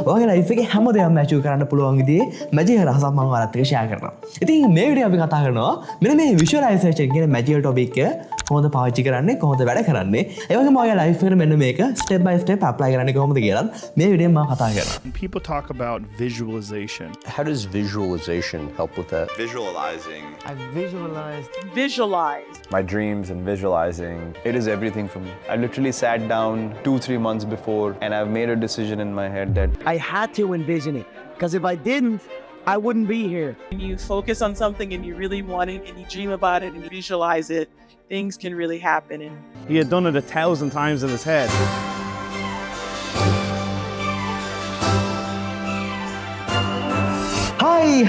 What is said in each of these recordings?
ඔයාගේ ලයිෆ් එකේ හැම දෙයක්ම ඇචීව් කරන්න පුළුවන් විදිහේ මැජික් රහසක් මම ඔයාලත් එක්ක ෂෙයා කරනවා. ඉතින් මේ වීඩියෝ අපි කතා කරනවා මෙන්න මේ විෂුවලයිසේෂන් කියන මැජික් ටොපික් එක කොහොමද පාවිච්චි කරන්නේ කොහොමද වැඩ කරන්නේ ඒ වගේම ඔයාගේ ලයිෆ් එකට මෙන්න මේක ස්ටෙප් බයි ස්ටෙප් ඇප්ලයි කරන්නේ කොහොමද කියලා මේ වීඩියෝෙන් මම කතා කරනවා. People talk about visualization. How does visualization help with that? Visualizing. I visualized. Visualize. My dreams and visualizing. It is everything for me. I literally sat down 2-3 months before and I've made a decision in my head that I had to envision it because if I didn't, I wouldn't be here. When you focus on something and you really want it and you dream about it and you visualize it, things can really happen. And He had done it 1,000 times in his head.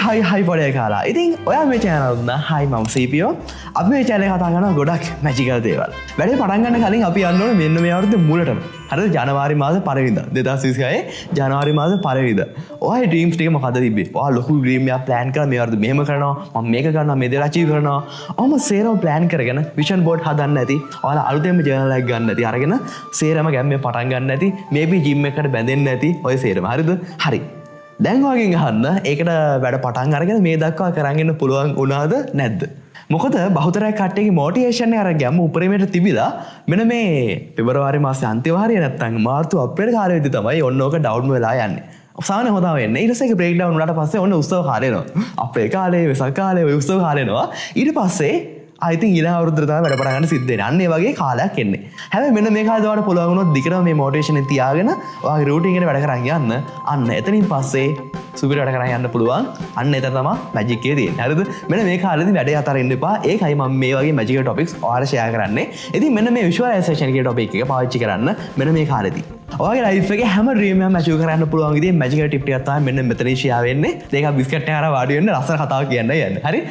හයි පොඩේ කාලා. ඉතින් ඔයා මේ channel එක හයි මම සීපියෝ. අපි මේ channel එක කතා කරනවා ගොඩක් මැජිකල් දේවල්. වැඩේ පටන් ගන්න කලින් අපි යන්න ඕනේ මෙන්න මේ අවුරුද්දේ මුලටම. හරිද? ජනවාරි මාසේ පළවෙනිදා 2026 ජනවාරි මාසේ පළවෙනිදා. ඔයාගේ ඩ්‍රීම්ස් ටික මොකද්ද තිබ්බේ? ඔයා ලොකු ඩ්‍රීම් එකක් ප්ලෑන් කරලා මේ අවුරුද්දේ මෙහෙම කරනවා. මම මේක කරනවා මේ දේ අචීව් කරනවා. ඔහොම සේරම ප්ලෑන් කරගෙන විෂන් බෝඩ් හදන්න නැති. ඔයාලා අලුතෙන්ම ජර්නල් එකක් ගන්න නැති. අරගෙන සේරම ගැම්මේ පටන් ගන්න නැති. මේබි ජිම් එකකට බැඳෙන්නේ නැති. ඔය සේරම. හරිද? හරි. දැන් වගේ අහන්න ඒකට වැඩ පටන් අරගෙන මේ දක්වා කරගෙන පුළුවන් වුණාද නැද්ද? මොකද බහුතරයක් කට්ටියගේ මොටිවේෂන් එක අර ගැම්ම උපරිමයට තිබිලා මෙන්න මේ පෙබරවාරි මාසේ අන්තිම හරිය නැත්තම් මාර්තු අප්‍රේල් කාලෙදී තමයි ඔන්න ඕක ඩවුන් වෙලා යන්නේ. සාමාන්‍ය හොදා වෙන්නේ. ඊට පස්සේ ඒක බ්‍රේක් ඩවුන් වුණාට පස්සේ ඔන්න උත්සව කාලේ එනවා. අප්‍රේල් කාලේ වෙසක් කාලේ ඔය උත්සව කාලේ එනවා. ඊට පස්සේ I think ඊළඟ අවුරුද්දට තමයි වැඩ පටන් ගන්න සිද්ධ වෙන්නේ. අන්න ඒ වගේ කාලයක් එන්නේ. හැබැයි මෙන්න මේ කාලේ ඔයාලට පුළුවන් වුණොත් දිගටම මේ මොටිවේෂන් එක තියාගෙන ඔයාගේ රූටින් එකට වැඩ කරන් යන්න. අන්න එතනින් පස්සේ සුපිරි වැඩ කරන් යන්න පුළුවන්. අන්න එතන තමයි මැජික් එකේ තියෙන්නේ. හරිද? මෙන්න මේ කාලෙදි වැඩේ අතරින් ඉන්න එපා. ඒකයි මම මේ වගේ මැජික් ටොපික්ස් ඔයාලට ෂෙයා කරන්නේ. ඉතින් මෙන්න මේ විෂුවලයිසේෂන් කියන ටොපික් එක පාවිච්චි කරන්න මෙන්න මේ කාලෙදි. ඔයාගේ ලයිෆ් එකේ හැම ඩ්‍රීම් එකක්ම අචීව් කරන්න පුළුවන් විදිහේ මැජික් ටිප් ටිකක් තමයි මෙන්න මෙතන ෂෙයා වෙන්නේ. ඒක බිස්කට් එක අරන් වාඩි වෙන්න ලස්සන කතාවක් කියන්නයි යන්නේ. හරි?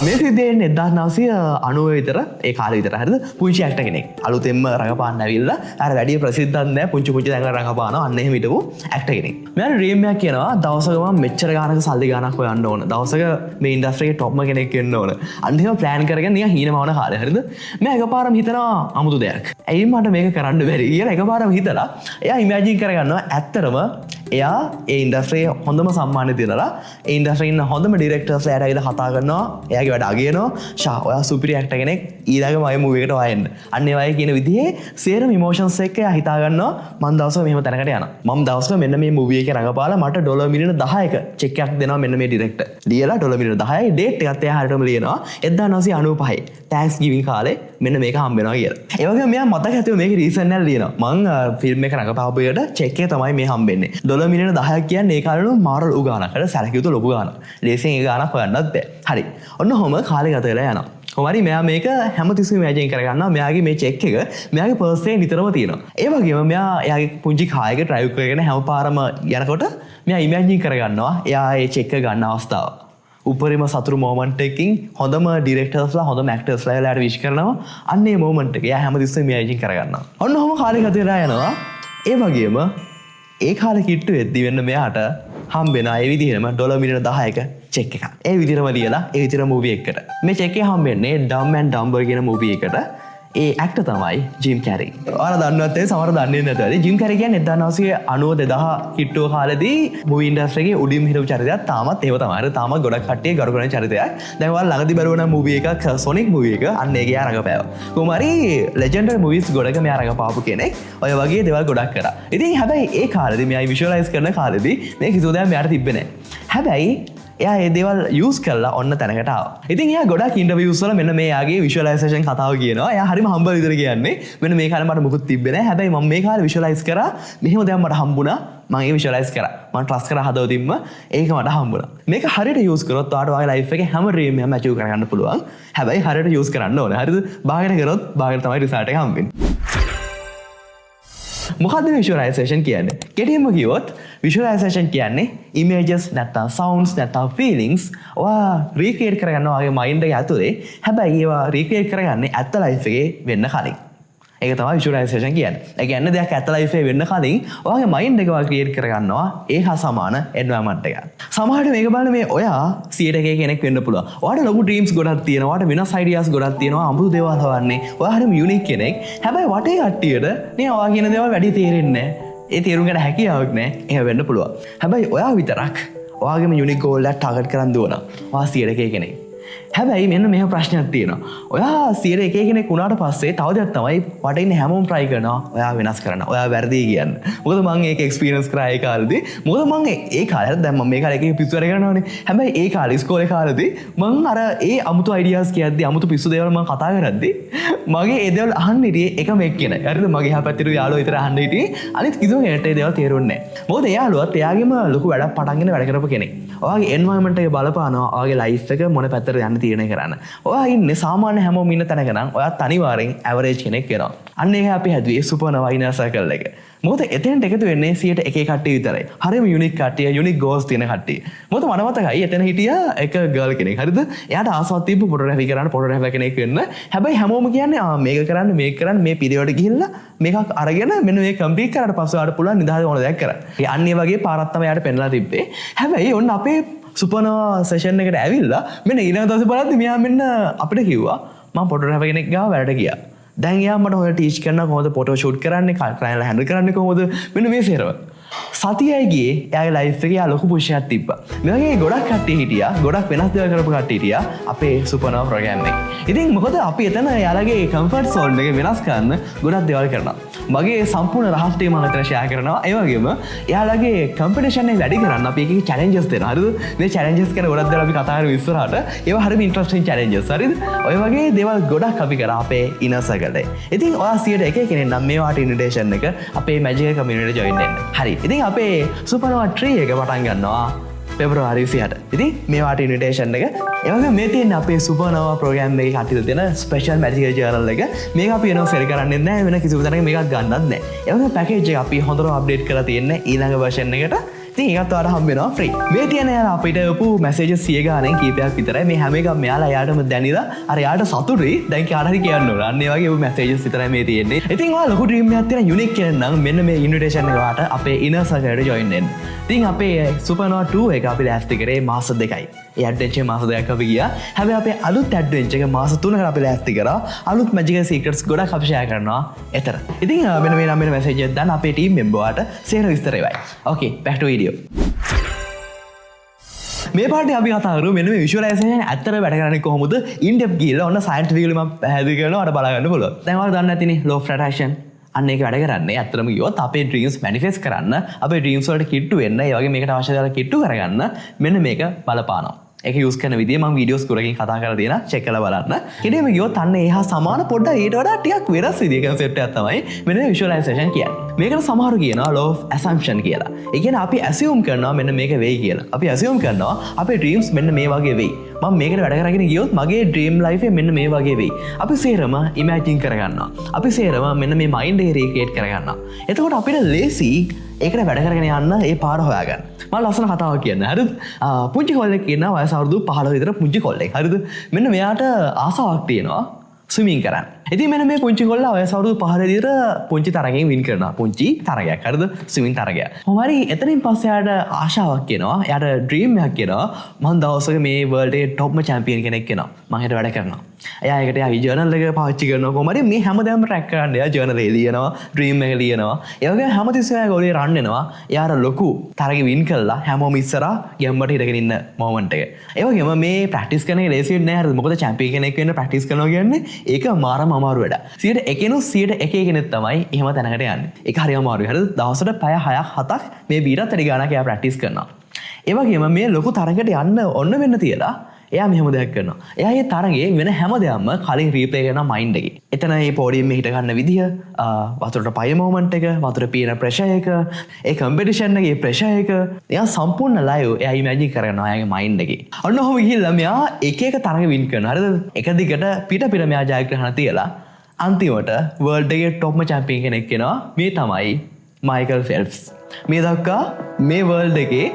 මේ සිද්ධියෙන් 1990 විතර ඒ කාලේ විතර හරිද පුංචි ඇක්ටර් කෙනෙක් අලුතෙන්ම රඟපාන්න ඇවිල්ලා අර වැඩි ප්‍රසිද්ධක් නැහැ පුංචි තැන්වල රඟපානවා අන්න එහෙම හිටපු ඇක්ටර් කෙනෙක්. මෙයාට ඩ්‍රීම් එකක් කියනවා දවසක මම මෙච්චර ගානක සල්ලි ගානක් හොයන්න ඕන. දවසක මේ ඉන්ඩස්ට්‍රි එකේ টොප්ම කෙනෙක් වෙන්න ඕන. අන්න එහෙම ප්ලෑන් කරගෙන නිකන් හීනමවන කාලේ හරිද? මෙයා එකපාරම හිතනවා අමුතු දෙයක්. ඇයි මට මේක කරන්න බැරි කියලා එකපාරම හිතලා එයා ඉමෑජින් කරගන්නවා ඇත්තටම එයා ඒ ඉන්ඩස්ට්‍රියේ හොඳම සම්මානය දිනලා ඒ ඉන්ඩස්ට්‍රියේ ඉන්න හොඳම ඩිරෙක්ටර්ස්ලා එයාට ඇවිල්ලා කතා කරනවා එයාගේ වැඩ අගයනවා ෂා ඔයා සුපිරි ඇක්ටර් කෙනෙක් ඊළඟ මගේ මූවි එකට වයන්න අන්න ඒ වගේ කියන විදිහේ සේරම ඉමෝෂන්ස් එක්ක එයා හිතා ගන්නවා මම දවසක මෙහෙම තැනකට යනවා මම දවසක මෙන්න මේ මූවි එකේ රඟපාලා මට ඩොලර් මිලියන 10ක චෙක් එකක් දෙනවා මෙන්න මේ ඩිරෙක්ටර් ලියලා ඩොලර් මිලියන 10යි ඩේට් එකත් එයා හරියටම ලියනවා 1995 තෑන්ක්ස් ගිවිං කාලේ මෙන්න මේක හම්බ වෙනවා කියලා ඒ වගේම මෙයා මතක ඇතුව මේකේ රීසන් එක ලියනවා මං ෆිල්ම් එක රඟපාපු එකට චෙක් එක තමයි මේ හම්බෙන්නේ ඩොලර් මිලියන 10ක් කියන්නේ ඒ කාලේ මාර ලොකු ගාණක්. හරි සැලකිය යුතු ලොකු ගාණක්. ලේසියෙන් ඒ ගාණක් හොයන්නත් බෑ. හරි. ඔන්න ඔහම කාලේ ගත වෙලා යනවා. කොහොමරි මෙයා මේක හැමතිස්සෙම ඉමේජින් කරගන්නවා. මෙයාගේ මේ චෙක් එක මෙයාගේ පර්ස් එකේ නිතරම තියෙනවා. ඒ වගේම මෙයා එයාගේ පුංචි කායක ඩ්‍රයිව් කරගෙන හැමපාරම යනකොට මෙයා ඉමේජින් කරගන්නවා එයා ඒ චෙක් එක ගන්න අවස්ථාව. උපරිම සතුරු මොමන්ට් එකකින් හොඳම ඩිරෙක්ටර්ස්ලා හොඳම ඇක්ටර්ස්ලා එලාට විශ් කරනවා. අන්න ඒ මොමන්ට් එක එයා හැමතිස්සෙම ඉමේජින් කරගන්නවා. ඔන්න ඔහම කාලේ ගත වෙලා යනවා. ඒ වගේම ඒ කාලේ කිට්ටු වෙද්දි වෙන්න මෙයාට හම්බෙන ඒ විදිහටම ඩොලර් මිලියන 10ක චෙක් එකක්. ඒ විදිහටම ලියලා ඒ විදිහට මූවි එකකට. මේ චෙක් එක හම්බෙන්නේ ඩම් ඇන්ඩ් ඩම්බර් කියන මූවි එකට. ඒ ඇක්ටර් තමයි ජිම් කැරි. ඔයාලා දන්නවත් ඒ සමහර දන්නේ නැතුව ඇති. ජිම් කැරි කියන්නේ 1990 2000 කිට්ටුව කාලේදී මූවි ඉන්ඩස්ට්‍රි එකේ උඩින් හිටපු චරිතයක් තාමත් ඒව තමයි. හරි තාමත් ගොඩක් කට්ටිය ගරු කරන චරිතයක්. දැන් ඔයාලා ළඟදී බලුවා නම් මූවි එකක් සොනික් මූවි එක අන්න ඒකේ ආ රඟපෑවා. කොහොම හරි ලෙජෙන්ඩරි මූවිස් ගොඩක මෙයා රඟපාපු කෙනෙක්. ඔය වගේ දේවල් ගොඩක් කරා. ඉතින් හැබැයි ඒ කාලේදී මෙයා විෂුවලයිස් කරන කාලේදී මේ කිසිම දෙයක් මෙයාට තිබ්බේ නැහැ. හැබැයි එයා ඒ දේවල් යූස් කරලා ඔන්න තැනකට ආවා. ඉතින් එයා ගොඩක් ඉන්ටර්වියුස් වල මෙන්න මේ යාගේ විෂුවලයිසේෂන් කතාව කියනවා. එයා හරිම හම්බ විතර කියන්නේ. මෙන්න මේ කාලේ මට මුකුත් තිබ්බේ නැහැ. හැබැයි මම මේ කාලේ විෂුවලයිස් කරා. මෙහෙම දෙයක් මට හම්බුණා. මම ඒක විෂුවලයිස් කරා. මම ට්‍රස්ට් කරා හදවතින්ම ඒක මට හම්බුණා. මේක හරියට යූස් කරොත් ඔයාලට ඔයාගේ ලයිෆ් එකේ හැම ඩ්‍රීම් එකම අචීව් කරගන්න පුළුවන්. හැබැයි හරියට යූස් කරන්න ඕනේ. හරිද? බාහිර කරොත් බාහිර තමයි රිසල්ට් එක හම්බෙන්නේ. මොකද්ද විෂුවලයිසේෂන් කියන්නේ? කෙටියෙන්ම කිව්වොත් විෂුවලයිසේෂන් කියන්නේ ඉමේජස් නැත්නම් සවුන්ඩ්ස් නැත්නම් ෆීලිංග්ස් ඔයා රීක්‍රියේට් කරගන්නවා ඔයාගේ මයින්ඩ් එකේ ඇතුලේ. හැබැයි ඒවා රීක්‍රියේට් කරගන්නේ ඇත්ත ලයිෆ් එකේ වෙන්න කලින්. ඒක තමයි විෂුවලයිසේෂන් කියන්නේ. ඒ කියන්නේ දෙයක් ඇත්ත ලයිෆ් එකේ වෙන්න කලින් ඔයාගේ මයින්ඩ් එක ඔයා ක්‍රියේට් කරගන්නවා ඒ හා සමාන එන්වයරන්මන්ට් එකක්. සමහරවිට මේක බලන්න මේ ඔයා 100% කෙනෙක් වෙන්න පුළුවන්. ඔයාට ලොකු ඩ්‍රීම්ස් ගොඩක් තියෙනවා. ඔයාට වෙනස් අයිඩියාස් ගොඩක් තියෙනවා. අමුතු දේවල් හොයන්නේ. ඔයා හරිම යුනික් කෙනෙක්. හැබැයි වටේ කට්ටියට නේ ඔයා කියන දේවල් වැඩි තේරෙන්නේ නැහැ. ඒ තේරුම් ගන්න හැකියාවක් නෑ. එහෙම වෙන්න පුළුවන්. හැබැයි ඔයා විතරක් ඔයාගේම යුනික් ගෝල් එකක් ටාගට් කරන් දුවනවා. ඔයා 100 කෙනෙක්. හැබැයි මෙන්න මෙහෙම ප්‍රශ්නයක් තියෙනවා. ඔයා 100 කෙනෙක් වුණාට පස්සේ තව දෙයක් තමයි වට ඉන්න හැමෝම try කරනවා ඔයා වෙනස් කරන්න. ඔයා වැරදි කියන්න. මොකද මම ඒක එක්ස්පීරියන්ස් කරා ඒ කාලේදී. මොකද මම ඒ කාලේ දැන් මම මේ කාලේ එකේ පිස්සු වැඩ කරනවානේ. හැබැයි ඒ කාලේ ඉස්කෝලේ කාලේදී මම අර ඒ අමුතු අයිඩියාස් කියද්දී අමුතු පිස්සු දේවල් මම කතා කරද්දී මගේ ඒ දේවල් අහන්න හිටියේ එකම එක්කෙනයි. හරිද? මගේ එහා පැත්තේ යාළුවෝ විතර අහන්න හිටියේ. අනිත් කිසිම කෙනෙක්ට ඒ දේවල් තේරුන්නේ නැහැ. මොකද එයාළුවත් එයාගේම ලොකු වැඩක් පටන්ගෙන වැඩ කරපු කෙනෙක්. ඔයාගේ එන්වයරන්මන්ට් එක බලපානවා ඔයාගේ ලයිෆ් එක මොන පැත්තට යන්න තීරණය කරන්න. ඔයා ඉන්නේ සාමාන්‍ය හැමෝම ඉන්න තැනක නම් ඔයාත් අනිවාර්යෙන් ඇවරේජ් කෙනෙක් වෙනවා. අන්න ඒක අපි හැදුවේ සුපර්නෝවා ඉනර් සර්කල් එක. මොකද එතෙන්ට එකතු වෙන්නේ 100ට එක කට්ටිය විතරයි. හරියම යුනික් කට්ටිය, යුනික් ගෝල්ස් තියෙන කට්ටිය. මොකද මම මතකයි එතන හිටියා එක ගර්ල් කෙනෙක්. හරිද? එයාට ආසාවක් තිබ්බ ෆොටෝග්‍රැෆි කරන්න, ෆොටෝග්‍රැෆර් කෙනෙක් වෙන්න. හැබැයි හැමෝම කියන්නේ මේක කරන්න මේ පිරියඩ් ගිහිල්ලා මේකක් අරගෙන මෙන්න මේ කම්ප්ලීට් කරාට පස්සේ ආට පුළුවන් නිදහස ඕන දෙයක් කරන්න. ඒ අන්නේ වගේ පාරක් තමයි යාට පෙන්ලා තිබ්බේ. හැබැයි ඔන්න අපේ සුපර්නෝවා සෙෂන් එකට ඇවිල්ලා මෙන්න ඊළඟ දවසේ බලද්දි මෙයා මෙන්න අපිට කිව්වා මම ෆොටෝග්‍රැෆර් කෙනෙක් ගාව වැඩට ගියා. දැන් එයා මට හොය ටීච් කරනවා කොහොමද ෆොටෝ ෂූට් කරන්නේ, ක්ලයන්ට්ලා හැන්ඩල් කරන්නේ කොහොමද, මෙන්න මේ සේරව. සතියයි ගියේ එයාගේ ලයිෆ් එකේ යා ලොකු පුෂ් එකක් තිබ්බා. මේ වගේ ගොඩක් කට්ටිය හිටියා, ගොඩක් වෙනස් දේවල් කරපු කට්ටිය හිටියා අපේ සුපර්නෝවා ප්‍රෝග්‍රෑම් එකේ. ඉතින් මොකද අපි එතන යාලගේ කම්ෆර්ට් සෝන් එක වෙනස් කරන්න ගොඩක් දේවල් කරනවා. මගේ සම්පූර්ණ රහස් ටික මම එතන ෂෙයා කරනවා. ඒ වගේම යාලගේ කම්පිටිෂන් එක වැඩි කරන්න අපි එකේ චැලෙන්ජස් දෙනවා. හරිද? මේ චැලෙන්ජස් ගැන ගොඩක් දේවල් අපි කතා කරමු ඉස්සරහට. ඒවා හරිම ඉන්ටරෙස්ටිං චැලෙන්ජස්. හරිද? ඔය වගේ දේවල් ගොඩක් අපි කරා අපේ ඉනර් සර්කල් එකේ. ඉතින් ඔයා 101 කෙනෙක් නම් මේ වාට ඉන්විටේෂන් එක අපේ මැජික් කමියුනිටියට ජොයින් වෙන්න. හරි. ඉතින් අපේ සුපර්නෝවා ට්‍රී එක පටන් ගන්නවා පෙබරවාරි 26ට. ඉතින් මේ වාට ඉන්විටේෂන් එක ඒ වගේ මේ තියෙන අපේ සුපර්නෝවා ප්‍රෝග්‍රෑම් එකේ කටයුතු තියෙන ස්පෙෂල් මැජිකල් ජර්නල් එක. මේක අපි එනවා සෙල් කරන්නේ නැහැ, වෙන කිසිම තැනක මේකක් ගන්නත් නැහැ. ඒ වගේ පැකේජ් එක අපි හොඳට අප්ඩේට් කරලා තියෙන්නේ ඊළඟ version එකට. ඉතින් ඒකත් ඔයාලට හම්බ වෙනවා ෆ්‍රී. මේ තියෙන අපිට යපු මැසේජස් 100 ගානෙන් කීපයක් විතරයි. මේ හැම එකම මෙයාලා යාටම දැනිලා අර යාට සතුටුයි. දැන් කාට හරි කියන්න ඕන. අන්න ඒ වගේ යපු මැසේජස් විතරයි මේ තියෙන්නේ. ඉතින් ඔයාලා ලොකු ඩ්‍රීම් එකක් තියෙන යුනික් කෙනෙක් නම් මෙන්න මේ ඉන්විටේෂන් එක වාට අපේ ඉනර් සර්කල් එකට ජොයින් වෙන්න. ඉතින් අපේ සුපර්නෝවා 2 එක අපි ලෑස්ති කරේ මාස 2යි. ඒ ඇඩ්වෙන්චර් මාස 2ක් අපි ගියා. හැබැයි අපේ අලුත් ඇඩ්වෙන්චර් එක මාස 3කට අපි ලෑස්ති කරා. අලුත් මැජිකල් සීක්‍රට්ස් ගොඩක් අපි ෂෙයා කරනවා එතන. ඉතින් මෙන්න මේ නම් මෙන්න මැසේජ් එක දාන්න අපේ ටීම් මෙම්බර් වාට සේර විස්තර වෙයි. ඕකේ, back to video. මේ පාඩේ අපි කතා කරු මෙන්න මේ විෂුවලයිසේෂන් ඇත්තට වැඩ කරන්නේ කොහොමද? ඉන්ඩෙප් ගිහලා ඔන්න සයන්ටිෆිකලි මම පැහැදිලි කරනවා අර බලා ගන්න පුළුවන්. දැන් ඔයාලා දන්නේ නැතිනේ law of attraction. අන්න ඒක වැඩ කරන්නේ ඇත්තටම ගියොත් අපේ ඩ්‍රීම්ස් මැනිෆෙස්ට් කරන්න, අපේ ඩ්‍රීම්ස් වලට කිට්ටු වෙන්න, ඒ වගේ මේකට අවශ්‍ය දේවල් කිට්ටු කරගන්න මෙන්න මේක බලපානවා. ඒක යූස් කරන විදිය මම වීඩියෝස් ගොඩකින් කතා කරලා තියෙනවා, චෙක් කරලා බලන්න. කෙනෙම ගියොත් අන්න එහා සමාන පොඩ්ඩක් ඊට වඩා ටිකක් වෙනස් විදියක කන්සෙප්ට් එකක් තමයි මෙන්න මේ විෂුවලයිසේෂන් කියන්නේ. මේකට සමහරු කියනවා law of assumption කියලා. ඒ කියන්නේ අපි assume කරනවා මෙන්න මේක වෙයි කියලා. අපි assume කරනවා අපේ dreams මෙන්න මේ වගේ වෙයි. මම මේකට වැඩ කරගෙන ගියොත් මගේ dream life එක මෙන්න මේ වගේ වෙයි. අපි සේරම imagine කරගන්නවා. අපි සේරම මෙන්න මේ mind එක recreate කරගන්නවා. එතකොට අපිට ලේසි ඒකට වැඩ කරගෙන යන්න ඒ පාර හොයාගන්න. මම ලස්සන කතාවක් කියන්න. හරිද? පුංචි කොල්ලෙක් ඉන්නවා වයස අවුරුදු 15 විතර පුංචි කොල්ලෙක්. හරිද? මෙන්න මෙයාට ආසාවක් තියෙනවා ස්විමින් කරන්න. ඉතින් මෙන්න මේ පුංචි කොල්ලා වයස අවුරුදු 15 විතර පුංචි තරගයෙන් වින් කරනවා. පුංචි තරගයක්. හරිද? ස්විමින් තරගයක්. කොහොමරි එතනින් පස්සේ යාට ආශාවක් එනවා. යාට ඩ්‍රීම් එකක් එනවා. මම දවසක මේ වර්ල්ඩ් එකේ টොප්ම චැම්පියන් කෙනෙක් වෙනවා. මම හෙට වැඩ කරනවා. එයා ඒකට යාගේ ජර්නල් එක පාවිච්චි කරනවා. කොහොමරි මේ හැමදාම ට්‍රැක් කරන්න. එයා ජර්නල් එක ලියනවා, ඩ්‍රීම් එක ලියනවා. ඒ වගේ හැමතිස්සෙම එයා ගෝලිය රන් වෙනවා. එයාට ලොකු තරගෙ වින් කළා හැමෝම ඉස්සරහා ගැම්මට හිටගෙන ඉන්න මොමන්ට් එක. ඒ වගේම මේ ප්‍රැක්ටිස් කරන එක ලේසි වෙන්නේ නැහැ. හරිද? මොකද චැම්පියන් කෙනෙක් වෙන්න ප්‍රැක්ටිස් කරනවා කියන්නේ ඒක මාරම අමාරු වැඩක්. 101 කෙනෙක් තමයි එහෙම තැනකට යන්නේ. ඒක හරිම අමාරුයි. හරිද? දවසට පැය 6ක් 7ක් මේ බීරත් වැඩි ගානක් එයා ප්‍රැක්ටිස් කරනවා. ඒ වගේම මේ ලොකු තරගකට යන්න ඔන්න වෙන්න තියලා එයා මෙහෙම දෙයක් කරනවා. එයා මේ තරගේ වෙන හැම දෙයක්ම කලින් රීප්ලේ කරනවා මයින්ඩ් එකේ. එතන මේ පෝඩියම් එකේ හිට ගන්න විදිය, වතුරට පය මොමන්ට් එක, වතුරේ පීන ප්‍රෙෂර් එක, ඒ කම්පිටිෂන් එකේ ප්‍රෙෂර් එක, එයා සම්පූර්ණ ලයිව් එයා ඉමැජින් කරනවා එයාගේ මයින්ඩ් එකේ. අන්න ඔහොම ගිහිල්ලා මෙයා එක එක තරග වින් කරනවා. හරිද? එක දිගට පිට මෙයා ජයග්‍රහණ තියලා අන්තිමට වර්ල්ඩ් එකේ টොප්ම චැම්පියන් කෙනෙක් වෙනවා. මේ තමයි මයිකල් ෆෙල්ප්ස්. මේ දක්වා මේ වර්ල්ඩ් එකේ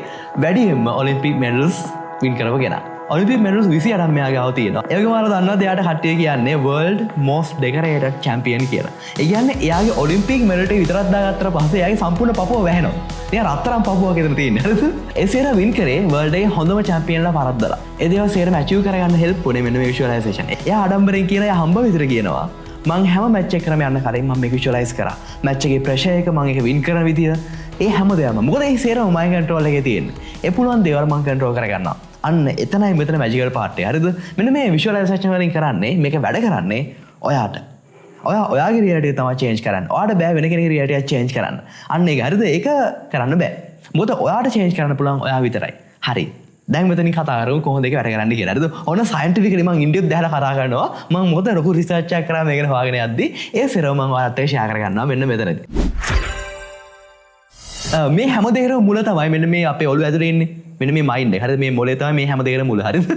වැඩිම ඔලිම්පික් මෙඩල්ස් වින් කරපු කෙනා. ඔලිම්පික් මෙඩල්ස් 28ක් මෙයා ගාව තියෙනවා. ඒ වගේම ඔයාලා දන්නවද එයාට කට්ටිය කියන්නේ world most decorated champion කියලා. ඒ කියන්නේ එයාගේ ඔලිම්පික් මෙඩල් එක විතරක් දාගත්තට පස්සේ එයාගේ සම්පූර්ණ පපුව වැහෙනවා. එයා රත්තරන් පපුවක් විතර තියෙන්නේ. හරිද? ඒ සේර වින් කරේ world එකේ හොඳම චැම්පියන්ලා පරද්දලා. ඒ දේවල් සේරම ඇචීව් කරගන්න හෙල්ප් උනේ මෙන්න මේ විෂුවලයිසේෂන්. එයා ආඩම්බරෙන් කියන එයා හම්බ විතර කියනවා. මං හැම මැච් එක කරම යන්න කලින් මම මේක විෂුවලයිස් කරා. මැච් එකේ ප්‍රෙෂර් එක මම ඒක වින් කරන විදිය ඒ හැම දෙයක්ම. මොකද ඒ සේරම මගේ කන්ට්‍රෝල් එකේ තියෙන්නේ. ඒ පුළුවන් දේවල් මම කන්ට්‍රෝල් කරගන්නවා. අන්න එතනයි මෙතන මැජිකල් පාර්ට් එක. හරිද? මෙන්න මේ විෂුවලයිසේෂන් වලින් කරන්නේ මේක වැඩ කරන්නේ ඔයාට. ඔයාගේ රියැලිටිය තමයි චේන්ජ් කරන්න. ඔයාට බෑ වෙන කෙනෙකුගේ රියැලිටිය චේන්ජ් කරන්න. අන්න ඒක හරිද? ඒක කරන්න බෑ. මොකද ඔයාට චේන්ජ් කරන්න පුළුවන් ඔයා විතරයි. හරි. දැන් මෙතනින් කතා කරමු කොහොමද ඒක වැඩ කරන්නේ කියලා. හරිද? ඔන්න සයන්ටිෆිකලි මම ඉන්ඩියප් දැහලා කතා කරනවා. මම මොකද ලොකු රිසර්ච් එකක් කරා මේකන හොයාගෙන යද්දි ඒ සෙරව මම ඔයාලට ෂෙයා කරගන්නවා මෙන්න මෙතනදී. මේ හැම දෙයකම මුල තමයි මෙන්න මේ අපේ ඔළුව ඇතුලේ ඉන්නේ. මෙන්න මේ මයින්ඩ් එක. හරිද? මේ මොලේ තමයි මේ හැම දෙයකම මුල. හරිද?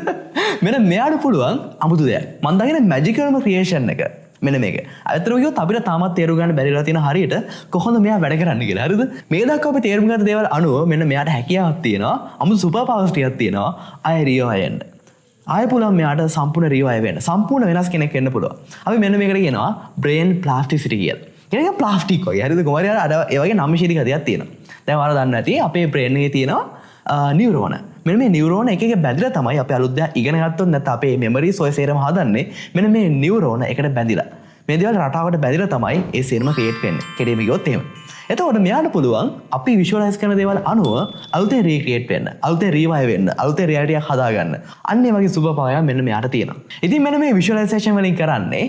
මෙන්න මෙයාට පුළුවන් අමුතු දෙයක්. මම දකින මැජිකල්ම ක්‍රියේෂන් එක. මෙන්න මේක. අතට ගියොත් අපිට තාමත් තේරුම් ගන්න බැරිලා තියෙන හරියට කොහොමද මෙයා වැඩ කරන්නේ කියලා. හරිද? මේ දක්වා අපි තේරුම් ගන්න දේවල් අනුව මෙන්න මෙයාට හැකියාවක් තියෙනවා. අමුතු සුපර් පවර්ස් ටිකක් තියෙනවා. ආය රියෝය වෙන්න. ආය පුළුවන් මෙයාට සම්පූර්ණ රියෝය වෙන්න. සම්පූර්ණ වෙනස් කෙනෙක් වෙන්න පුළුවන්. අපි මෙන්න මේකට කියනවා බ්‍රේන් ප්ලාස්ටිසිටි කියලා. කියන්නේ ප්ලාස්ටික් වගේ. හරිද? කොහමද අර ඒ වගේ නම්ශීලී ගතියක් තියෙනවා. දැන් ඔයාලා දන්න ඇති අපේ බ්‍රේන් එකේ තියෙනවා නියුරෝන. මෙන්න මේ නියුරෝන එක එක බැඳිලා තමයි අපි අලුත් දෙයක් ඉගෙන ගත්තොත් නැත්නම් අපේ මෙමරිස් ඔය සේරම හදන්නේ මෙන්න මේ නියුරෝන එකට බැඳිලා. මේ දේවල් රටාවට බැඳිලා තමයි ඒ සේරම ක්‍රියේට් වෙන්නේ. කෙරෙම ගියොත් එහෙම. එතකොට මෙයාට පුළුවන් අපි විෂුවලයිස් කරන දේවල් අනුව අලුතෙන් රීක්‍රියේට් වෙන්න, අලුතෙන් රීවයිව් වෙන්න, අලුතෙන් රියැලිටියක් හදාගන්න. අන්න ඒ වගේ සුපර් පවර් එකක් මෙන්න මෙයාට තියෙනවා. ඉතින් මෙන්න මේ විෂුවලයිසේෂන් වලින් කරන්නේ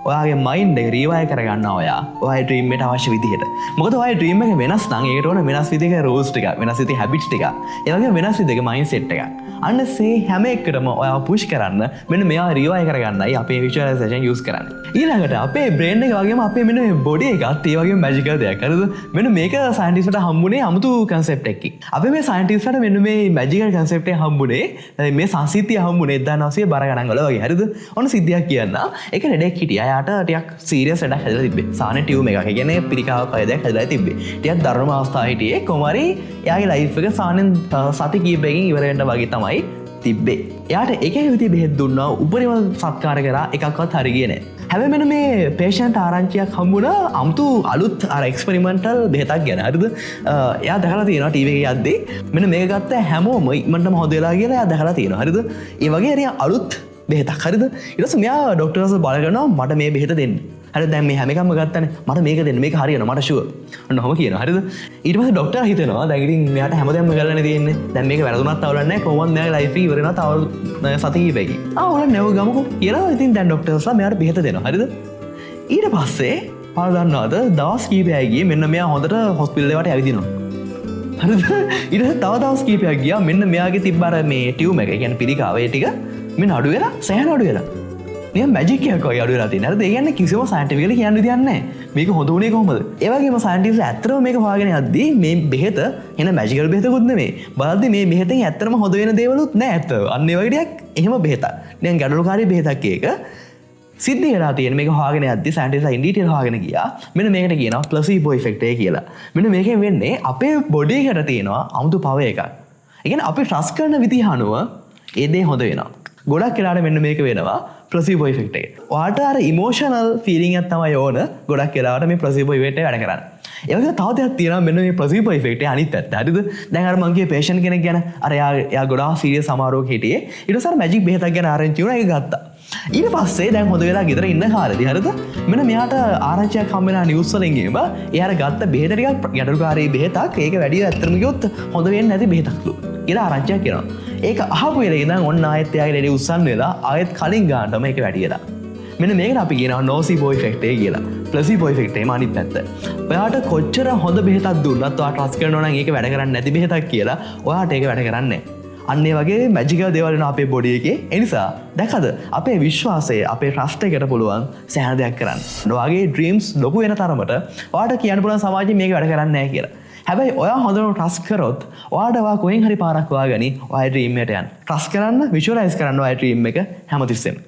ඔයාගේ මයින්ඩ් එක රීවයිර් කරගන්න ඔයාගේ ඩ්‍රීම් එකට අවශ්‍ය විදිහට. මොකද ඔයාගේ ඩ්‍රීම් එක වෙනස් නම් ඒකට ඕන වෙනස් විදිහක රූල්ස් ටික, වෙනස් විදිහේ හැබිට්ස් ටික, ඒ වගේම වෙනස් විදිහක මයින්ඩ් සෙට් එකක්. අන්න සේ හැම එකටම ඔයාව පුෂ් කරන්න මෙන්න මෙයා රිවයිර් කරගන්නයි අපේ විෂුවලයිසේෂන් යූස් කරන්නේ. ඊළඟට අපේ බ්‍රේන් එක වගේම අපේ මෙන්න මේ බොඩි එකත් ඒ වගේම මැජිකල් දෙයක්. හරිද? මෙන්න මේක සයන්ටිස්ට්ට හම්බුනේ අමුතු කන්සෙප්ට් එකකින්. අපි මේ සයන්ටිස්ට්ට මෙන්න මේ මැජිකල් කන්සෙප්ට් එක හම්බුනේ මේ සංසිද්ධිය හම්බුනේ 1900 බර ගණන් වල වගේ. හරිද? ඔන්න සිද්ධියක් කියන්න. ඒක ලෙඩෙක් හිටියා. යාට ටිකක් සීරියස් වැඩක් හැදලා තිබ්බේ. සානේ ටියුම් එකක්. ඒ කියන්නේ පිළිකාවක් වගේ දෙයක් හැදලා තිබ්බේ. ටිකක් දරුණු අවස්ථාවේ හිටියේ. කොහොමරි එයාගේ ලයිෆ් එක සානෙන් සති කීපයකින් ඉවර වෙන්න වගේ තමයි තිබ්බේ. එයාට එක විදිහේ බෙහෙත් දුන්නා. උපරිම සත්කාර කරා එකක්වත් හරි ගියේ නැහැ. හැබැයි මෙන්න මේ පේෂන්ට් ආරංචියක් හම්බුණා අමුතු අලුත් අර එක්ස්පෙරිමෙන්ටල් බෙහෙතක් ගැන. හරිද? එයා දැකලා තියෙනවා ටීවී එකේ යද්දී මෙන්න මේක ගත්ත හැමෝම ඉක්මනටම හොද වෙලා කියලා එයා දැකලා තියෙනවා. හරිද? ඒ වගේ හරි අලුත් බෙහෙතක්. හරිද? ඊට පස්සේ මෙයා ડોක්ටර්ස්ලා බල කරනවා මට මේ බෙහෙත දෙන්න. හරි දැන් මේ හැම එකක්ම ගත්තනේ මට මේක දෙන්න මේක හරියනවා මට ෂුවර්. ඔන්න ඔහම කියනවා. හරිද? ඊට පස්සේ ડોක්ටර් හිතනවා දැන් ඉතින් මෙයාට හැමදේම කරලානේ තියෙන්නේ. දැන් මේක වැරදුනත් අවුලක් නැහැ. කොහොමද මෙයාගේ ලයිෆ් එක ඉවර වෙනවා තව සති කීපයකින්. ඕන නෙව ගමුකෝ කියලා ඉතින් දැන් ડોක්ටර්ස්ලා මෙයාට බෙහෙත දෙනවා. හරිද? ඊට පස්සේ පාර දන්නවද දවස් කීපයක් ගියේ මෙන්න මෙයා හොඳට හොස්පිටල් එකට ඇවිදිනවා. හරිද? ඊට පස්සේ තව දවස් කීපයක් ගියා මෙන්න මෙයාගේ තිබ්බ අර මේ ටියුම් එක කියන්නේ පිළිකාව ඒ ටික මෙන්න අඩු වෙලා සෑහෙන අඩු වෙලා. නිකන් මැජික් එකක් වගේ අඩු වෙලා තියෙනවා. හරිද? ඒ කියන්නේ කිසිම සයන්ටිෆිකලි කියන්න විදියක් නැහැ. මේක හොඳ උනේ කොහොමද? ඒ වගේම සයන්ටිස්ට් ඇත්තටම මේක හොයාගෙන යද්දී මේ බෙහෙත එන මැජිකල් බෙහෙතකුත් නෙමෙයි. බලද්දී මේ බෙහෙතෙන් ඇත්තටම හොඳ වෙන දේවලුත් නැහැ ඇත්ත. අන්න ඒ වගේ ටිකක් එහෙම බෙහෙතක්. නිකන් ගැටලුකාරී බෙහෙතක් ඒක. සිද්ධ වෙලා තියෙන මේක හොයාගෙන යද්දී සයන්ටිස්ට්ලා ඉන් ඩීටේල් හොයාගෙන ගියා. මෙන්න මේකට කියනවා ප්ලැසිබෝ ඉෆෙක්ට් එක කියලා. මෙන්න මේකෙන් වෙන්නේ අපේ බොඩි එකට තියෙනවා අමුතු පවර් එකක්. ඒ කියන්නේ අපි ට්‍රස්ට් කරන විදිහ අනුව ඒ දේ හොඳ වෙනවා. ගොඩක් වෙලාට මෙන්න මේක වෙනවා ප්ලැසිබෝ ඉෆෙක්ට් එක. ඔයාට අර ඉමෝෂනල් ෆීලිං එකක් තමයි ඕන ගොඩක් වෙලාවට මේ ප්ලැසිබෝ ඉෆෙක්ට් එක වැඩ කරන්නේ. ඒ වගේ තව දෙයක් තියෙනවා මෙන්න මේ ප්ලැසිබෝ ඉෆෙක්ට් එක අනිත් පැත්ත. හරිද? දැන් අර මං කියේ පේෂන්ට් කෙනෙක් ගැන අර එයා ගොඩාක් සීරියස් සමහරවක හිටියේ. ඊට පස්සේ මැජික් බෙහෙතක් ගැන ආරංචි වුණා ඒක ගත්තා. ඊට පස්සේ දැන් හොඳ වෙලා ගෙදර ඉන්න කාලෙදී හරිද? මෙන්න මෙයාට ආරංචියක් හම්බ වෙනා නිවුස් වලින් ගිහම එයාට ගත්ත බෙහෙත ටිකක් ගැටලුකාරී බෙහෙතක්. ඒක වැඩි ඇත්තටම කිව්වොත් හොඳ වෙන්නේ නැති බෙහෙතක්ලු. කියලා ආරංචියක් කියනවා. ඒක අහපු වෙලේ ඉඳන් ඔන්න ආයෙත් එයාගේ ලෙඩේ උස්සන් වෙලා ආයෙත් කලින් ගන්නටම ඒක වැඩි වෙලා. මෙන්න මේකට අපි කියනවා නෝසිබෝ ඉෆෙක්ට් එක කියලා. ප්ලැසිබෝ ඉෆෙක්ට් එකම අනිත් පැත්ත. ඔයාට කොච්චර හොඳ බෙහෙතක් දුන්නත් ඔයා ට්‍රස්ට් කරනවා නම් ඒක වැඩ කරන්නේ නැති බෙහෙතක් කියලා ඔයාට ඒක වැඩ කරන්නේ නැහැ. අන්න ඒ වගේ මැජිකල් දේවල් වෙනවා අපේ බොඩි එකේ. ඒ නිසා දැක්කද අපේ විශ්වාසය අපේ ට්‍රස්ට් එකට පුළුවන් සෑහෙන දෙයක් කරන්න. ඔයාගේ ඩ්‍රීම්ස් ලොකු වෙන තරමට ඔයාට කියන්න පුළුවන් සමාජයෙන් මේක වැඩ කරන්නේ නැහැ කියලා. හැබැයි ඔයා හොඳට ට්‍රස්ට් කරොත් ඔයාට ඔයා කොහෙන් හරි පාරක් හොයාගනි ඔයාගේ ඩ්‍රීම් එකට යන්න. ට්‍රස්ට් කරන්න, විෂුවලයිස් කරන්න ඔයාගේ ඩ්‍රීම් එක හැමතිස්සෙම.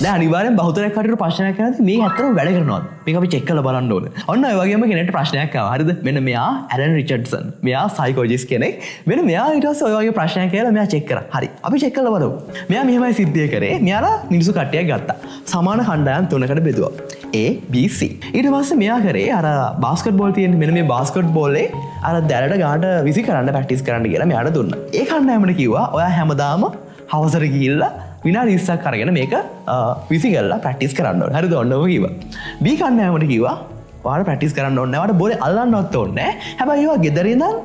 දැන් අනිවාර්යෙන් බහුතරයක් කටට ප්‍රශ්නයක් කරද්දී මේක ඇත්තටම වැඩ කරනවද? මේක අපි චෙක් කරලා බලන්න ඕනේ. ඔන්න ඔය වගේම කෙනෙක්ට ප්‍රශ්නයක් ආවා. හරිද? මෙන්න මෙයා ඇලන් රිචඩ්සන්. මෙයා සයිකොලොජිස්ට් කෙනෙක්. මෙන්න මෙයා ඊට පස්සේ ඔය වගේ ප්‍රශ්නයක් කියලා මෙයා චෙක් කරා. හරි. අපි චෙක් කරලා බලමු. මෙයා මෙහෙමයි සිද්ධිය කරේ. මෙයාලා මිනිස්සු කට්ටියක් ගත්තා. සමාන කණ්ඩායම් තුනකට බෙදුවා. A B C. ඊට පස්සේ මෙයා කරේ අර බාස්කට් බෝල් තියෙන මෙන්න මේ බාස්කට් බෝලේ අර දැලට ගාට විසි කරන්න ප්‍රැක්ටිස් කරන්න කියලා මෙයාට දුන්නා. ඒ කණ්ඩායමට කිව්වා ඔයා හැමදාම හවසට ගිහිල්ලා විනාඩි 20ක් අරගෙන මේක විසි කරලා ප්‍රැක්ටිස් කරන්න ඕනේ. හරිද? ඔන්න ඔය කිව්වා. B කණ්ඩායමට කිව්වා ඔයාලා ප්‍රැක්ටිස් කරන්න ඕනේ නැහැ. ඔයාලට බෝලේ අල්ලන්නවත් ඕනේ නැහැ. හැබැයි ඒවා ගෙදර ඉඳන්